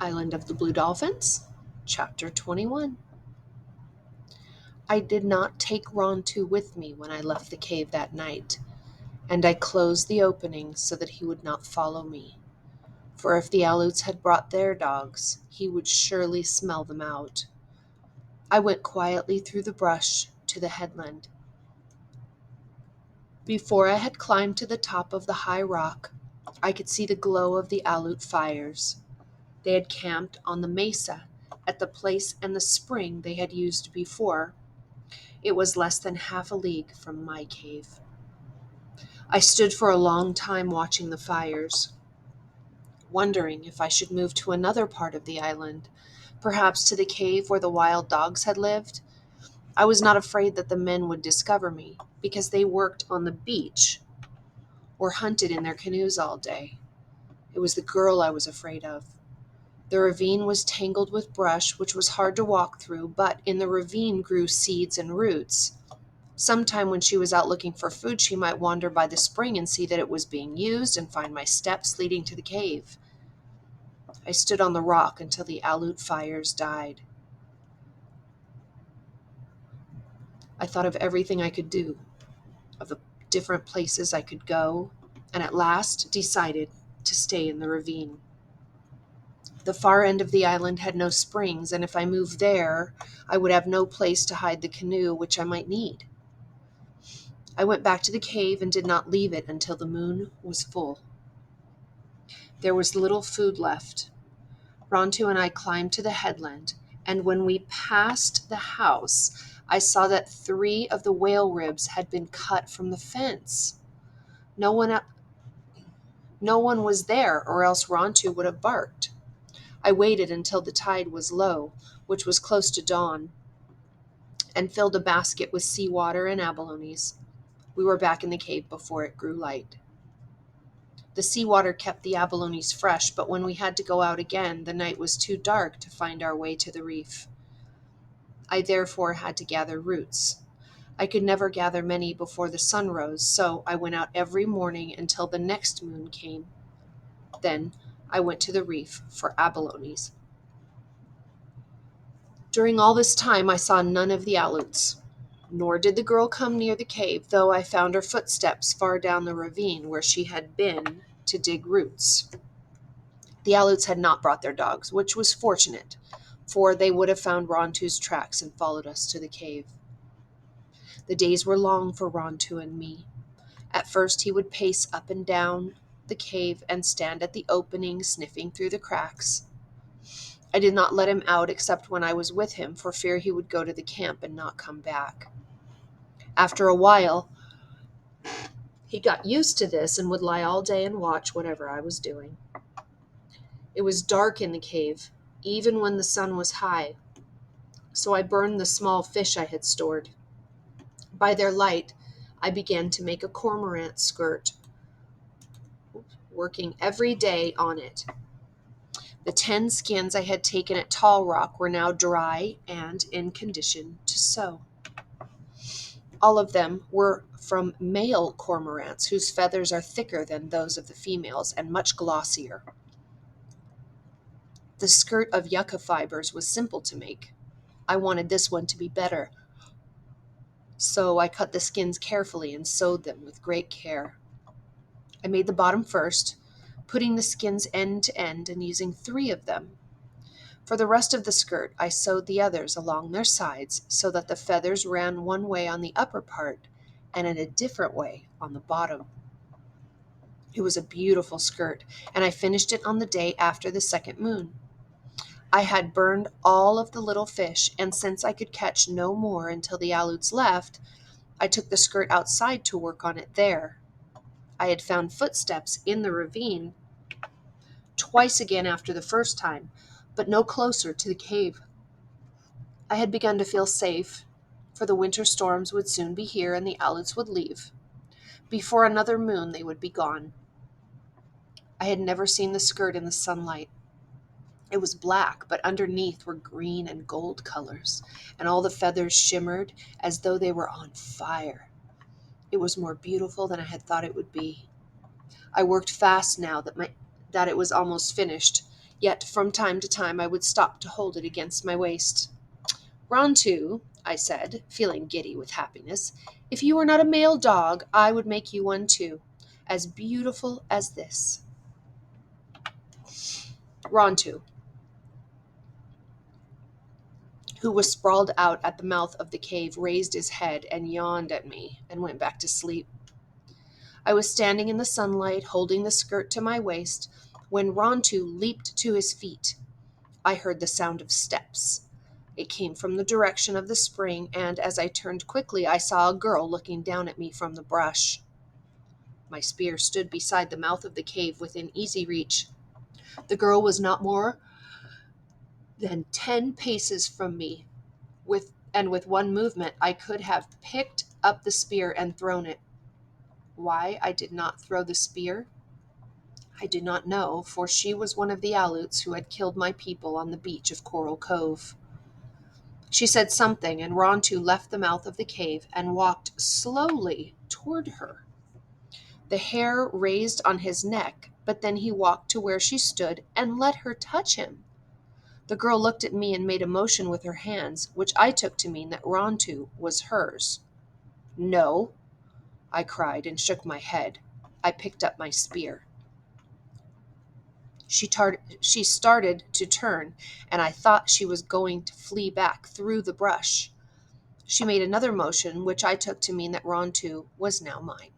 Island of the Blue Dolphins, Chapter 21. I did not take Rontu with me when I left the cave that night, and I closed the opening so that he would not follow me. For if the Aleuts had brought their dogs, he would surely smell them out. I went quietly through the brush to the headland. Before I had climbed to the top of the high rock, I could see the glow of the Aleut fires. They had camped on the mesa at the place and the spring they had used before. It was less than half a league from my cave. I stood for a long time watching the fires, wondering if I should move to another part of the island, perhaps to the cave where the wild dogs had lived. I was not afraid that the men would discover me, because they worked on the beach or hunted in their canoes all day. It was the girl I was afraid of. The ravine was tangled with brush, which was hard to walk through, but in the ravine grew seeds and roots. Sometime when she was out looking for food, she might wander by the spring and see that it was being used and find my steps leading to the cave. I stood on the rock until the Aleut fires died. I thought of everything I could do, of the different places I could go, and at last decided to stay in the ravine. The far end of the island had no springs, and if I moved there, I would have no place to hide the canoe, which I might need. I went back to the cave and did not leave it until the moon was full. There was little food left. Rontu and I climbed to the headland, and when we passed the house, I saw that 3 of the whale ribs had been cut from the fence. No one was there, or else Rontu would have barked. I waited until the tide was low, which was close to dawn, and filled a basket with seawater and abalones. We were back in the cave before it grew light. The seawater kept the abalones fresh, but when we had to go out again, the night was too dark to find our way to the reef. I therefore had to gather roots. I could never gather many before the sun rose, so I went out every morning until the next moon came. Then I went to the reef for abalones. During all this time I saw none of the Aleuts, nor did the girl come near the cave, though I found her footsteps far down the ravine where she had been to dig roots. The Aleuts had not brought their dogs, which was fortunate, for they would have found Rontu's tracks and followed us to the cave. The days were long for Rontu and me. At first he would pace up and down the cave and stand at the opening, sniffing through the cracks. I did not let him out except when I was with him, for fear he would go to the camp and not come back. After a while, he got used to this and would lie all day and watch whatever I was doing. It was dark in the cave, even when the sun was high, so I burned the small fish I had stored. By their light, I began to make a cormorant skirt, working every day on it. The 10 skins I had taken at Tall Rock were now dry and in condition to sew. All of them were from male cormorants, whose feathers are thicker than those of the females and much glossier. The skirt of yucca fibers was simple to make. I wanted this one to be better, so I cut the skins carefully and sewed them with great care. I made the bottom first, putting the skins end to end and using 3 of them. For the rest of the skirt, I sewed the others along their sides so that the feathers ran one way on the upper part and in a different way on the bottom. It was a beautiful skirt, and I finished it on the day after the second moon. I had burned all of the little fish, and since I could catch no more until the Aleuts left, I took the skirt outside to work on it there. I had found footsteps in the ravine twice again after the first time, but no closer to the cave. I had begun to feel safe, for the winter storms would soon be here and the Aleuts would leave. Before another moon they would be gone. I had never seen the skirt in the sunlight. It was black, but underneath were green and gold colors, and all the feathers shimmered as though they were on fire. It was more beautiful than I had thought it would be. I worked fast now that it was almost finished, Yet from time to time I would stop to hold it against my waist. Rontu, I said, feeling giddy with happiness, if you were not a male dog, I would make you one too, as beautiful as this. Rontu, who was sprawled out at the mouth of the cave, raised his head and yawned at me and went back to sleep. I was standing in the sunlight, holding the skirt to my waist, when Rontu leaped to his feet. I heard the sound of steps. It came from the direction of the spring, and as I turned quickly, I saw a girl looking down at me from the brush. My spear stood beside the mouth of the cave within easy reach. The girl was not more than 10 paces from me, with one movement I could have picked up the spear and thrown it. Why I did not throw the spear, I do not know, for she was one of the Aleuts who had killed my people on the beach of Coral Cove. She said something, and Rontu left the mouth of the cave and walked slowly toward her. The hair raised on his neck, but then he walked to where she stood and let her touch him. The girl looked at me and made a motion with her hands, which I took to mean that Rontu was hers. No, I cried and shook my head. I picked up my spear. She started to turn, and I thought she was going to flee back through the brush. She made another motion, which I took to mean that Rontu was now mine.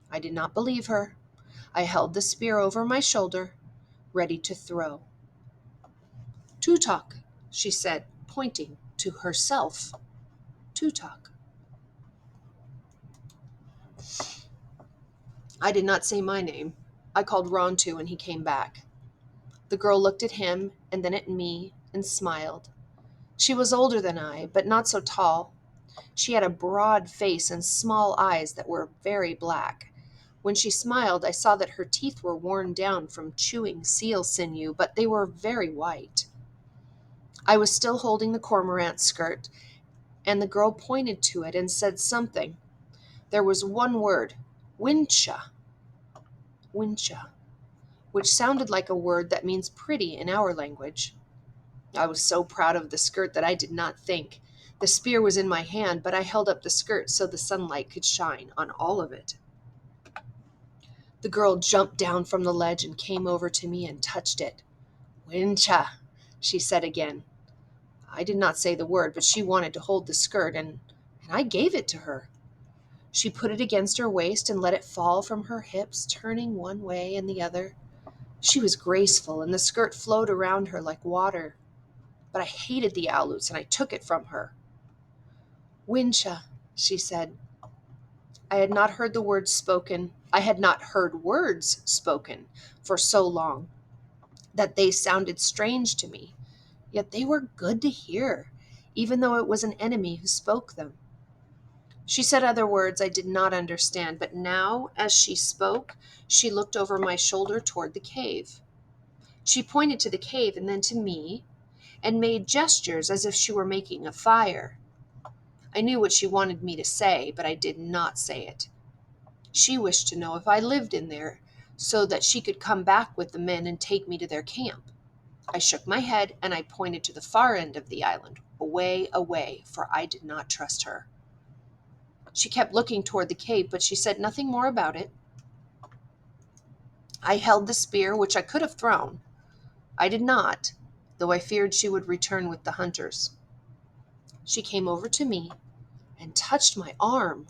I did not believe her. I held the spear over my shoulder, ready to throw. Tutok, she said, pointing to herself. Tutok. I did not say my name. I called Rontu and he came back. The girl looked at him and then at me and smiled. She was older than I, but not so tall. She had a broad face and small eyes that were very black. When she smiled, I saw that her teeth were worn down from chewing seal sinew, but they were very white. I was still holding the cormorant skirt, and the girl pointed to it and said something. There was one word, Wincha, Wincha, which sounded like a word that means pretty in our language. I was so proud of the skirt that I did not think. The spear was in my hand, but I held up the skirt so the sunlight could shine on all of it. The girl jumped down from the ledge and came over to me and touched it. Wincha, she said again. I did not say the word, but she wanted to hold the skirt, and I gave it to her. She put it against her waist and let it fall from her hips, turning one way and the other. She was graceful, and the skirt flowed around her like water. But I hated the Aleuts, and I took it from her. Wincha, she said. I had not heard the words spoken. I had not heard words spoken for so long that they sounded strange to me. Yet they were good to hear, even though it was an enemy who spoke them. She said other words I did not understand, but now, as she spoke, she looked over my shoulder toward the cave. She pointed to the cave and then to me, and made gestures as if she were making a fire. I knew what she wanted me to say, but I did not say it. She wished to know if I lived in there, so that she could come back with the men and take me to their camp. I shook my head, and I pointed to the far end of the island, away, away, for I did not trust her. She kept looking toward the cave, but she said nothing more about it. I held the spear, which I could have thrown. I did not, though I feared she would return with the hunters. She came over to me and touched my arm.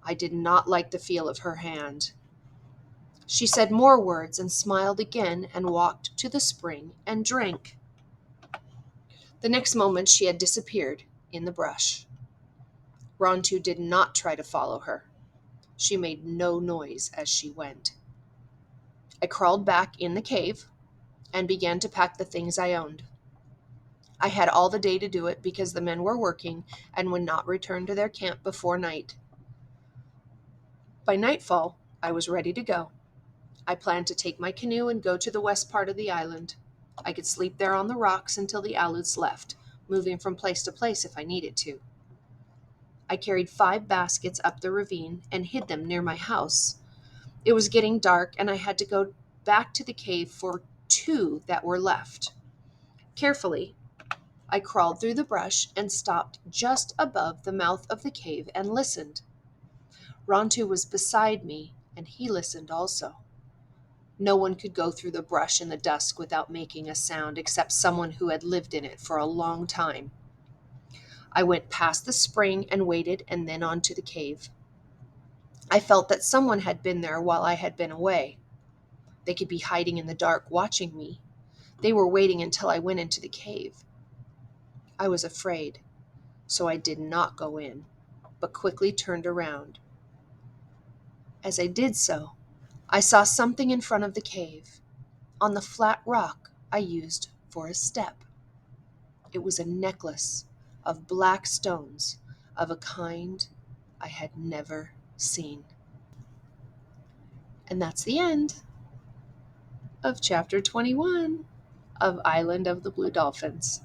I did not like the feel of her hand. She said more words and smiled again and walked to the spring and drank. The next moment she had disappeared in the brush. Rontu did not try to follow her. She made no noise as she went. I crawled back in the cave and began to pack the things I owned. I had all the day to do it because the men were working and would not return to their camp before night. By nightfall, I was ready to go. I planned to take my canoe and go to the west part of the island. I could sleep there on the rocks until the Aleuts left, moving from place to place if I needed to. I carried 5 baskets up the ravine and hid them near my house. It was getting dark, and I had to go back to the cave for 2 that were left. Carefully, I crawled through the brush and stopped just above the mouth of the cave and listened. Rontu was beside me, and he listened also. No one could go through the brush in the dusk without making a sound except someone who had lived in it for a long time. I went past the spring and waited, and then on to the cave. I felt that someone had been there while I had been away. They could be hiding in the dark watching me. They were waiting until I went into the cave. I was afraid, so I did not go in, but quickly turned around. As I did so, I saw something in front of the cave, on the flat rock I used for a step. It was a necklace of black stones of a kind I had never seen. And that's the end of chapter 21 of Island of the Blue Dolphins.